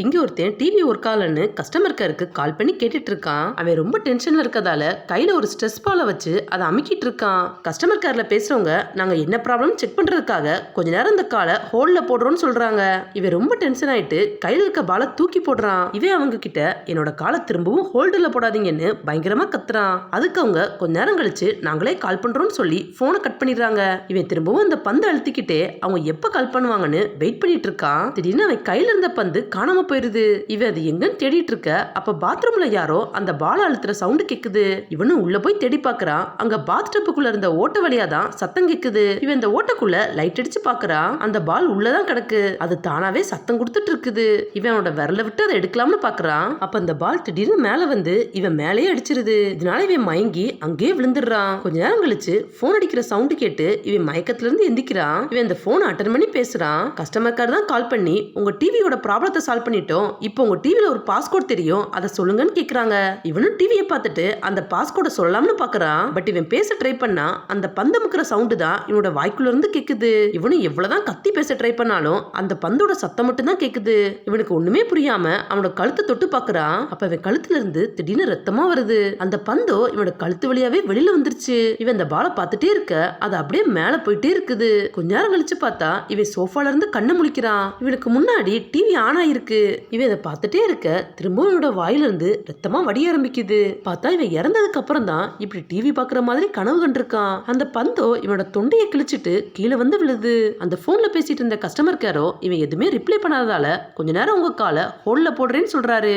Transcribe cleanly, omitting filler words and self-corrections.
இங்க ஒருத்தன் TV work ஆகலன்னு customer கேருக்கு கால் பண்ணி கேட்டுட்டு இருக்கான். அவன் ரொம்ப டென்ஷன்ல இருக்கதால கையில ஒரு ஸ்ட்ரெஸ் பாலை வச்சு அதை அமுக்கிட்டு இருக்கான். கஸ்டமர் கேர்ல பேசுறவங்க நாங்க என்ன ப்ராப்ளம் செக் பண்றதுக்காக கொஞ்ச நேரம் இந்த காலை ஹோல்ட்ல போடுறோம்னு சொல்றாங்க. இவன் ரொம்ப டென்ஷன் ஆயிட்டு கையில இருக்க பாலை தூக்கி போடுறான். இவன் அவங்க கிட்ட என்னோட காலை திரும்பவும் ஹோல்டுல போடாதீங்கன்னு பயங்கரமா கத்துறான். அதுக்கு அவங்க கொஞ்ச நேரம் கழிச்சு நாங்களே கால் பண்றோம்னு சொல்லி போனை கட் பண்ணிடுறாங்க. இவன் திரும்பவும் அந்த பந்தை அழுத்திக்கிட்டே அவங்க எப்ப கால் பண்ணுவாங்கன்னு வெயிட் பண்ணிட்டு இருக்கான். திடீர்னு அவன் கையில இருந்த பந்து காணாம போயிருது. இவன் அது எங்கன்னு தேடிட்டு இருக்க அப்ப பாத்ரூம்ல யாரோ அந்த பால் அழுத்துற சவுண்ட் கேக்குது. இவனும் உள்ள போய் தேடி பாக்குறான். அங்க பாத்டப்புக்குள்ள இருந்த ஓட்ட வழியா தான் சத்தம் கேக்குது. இவன் இந்த ஓட்டக்குள்ள லைட் அடிச்சு பாக்குறான். அந்த பால் உள்ளதான் கிடக்கு. அது தானாவே சத்தம் கொடுத்துட்டு இருக்குது. இவனோட விரல விட்டு அதை எடுக்கலாம்னு பாக்குறான். அப்ப அந்த பால் திடீர்னு மேல வந்து இவன் மேலேயே அடிச்சிருது. இதனால இவன் மயங்கி அங்கேயே விழுந்துடுறான். கொஞ்ச நேரம் கழிச்சு போன் அடிக்கிற சவுண்ட் கேட்டு இவன் மயக்கத்துல இருந்து எந்திக்கிறான். இவன் இந்த போன் அட்டன் பண்ணி பேசுறான். கஸ்டமர் கேர் தான் கால் பண்ணி உங்க டிவியோட ப்ராப்ளத்தை சால்வ் பண்ணிட்டோம். இப்போ உங்க டிவில ஒரு பாஸ்கோட் தெரியும், அதை சொல்லுங்கன்னு கேக்குறாங்க. இவனும் டிவியை பார்த்துட்டு அந்த பாஸ்கோட சொல்லலாம்னு பாக்குறான். பட் இவன் பேச ட்ரை பண்ணா அந்த பந்து முக்கிற சவுண்டு தான் இவனோட வாய்க்குள்ள இருந்து கேக்குது. இவனும் எவ்வளவுதான் கத்தி பேச ட்ரை பண்ணாலும் அந்த பந்தோட சத்தம் மட்டும் தான் கேக்குது. இவனுக்கு ஒண்ணுமே புரியாம அவனோட கழுத்தை தொட்டு பாக்குறான். அப்ப இவன் கழுத்துல இருந்து திடீர்னு ரத்தமா வருது. அந்த பந்தோ இவனோட கழுத்து வழியாவே வெளியில வந்துருச்சு. இவன் இந்த பாலை பார்த்துட்டே இருக்க அது அப்படியே மேல போயிட்டே இருக்குது. கொஞ்ச நேரம் கழிச்சு பார்த்தா இவன் சோஃபால இருந்து கண்ணை முழிக்கிறான். இவனுக்கு முன்னாடி டிவி ஆன் ஆயிருக்கு. இவன் இதை பார்த்துட்டே இருக்க திரும்ப இவனோட வாயில இருந்து ரத்தமா வடிய ஆரம்பிக்குது. பார்த்தா இவன் இறந்ததுக்கு அப்புறம் தான் இப்படி டிவி பாக்குற மாதிரி கனவு கண்டிருக்கான். அந்த பந்தோ இவனோட தொண்டையை கிழிச்சிட்டு கீழே வந்து விழுது. அந்த போன்ல பேசிட்டு இருந்த கஸ்டமர் கேரோ இவன் எதுவுமே ரிப்ளை பண்ணாததால கொஞ்ச நேரம் உங்க காலை ஹோல்ட்ல போடுறேன்னு சொல்றாரு.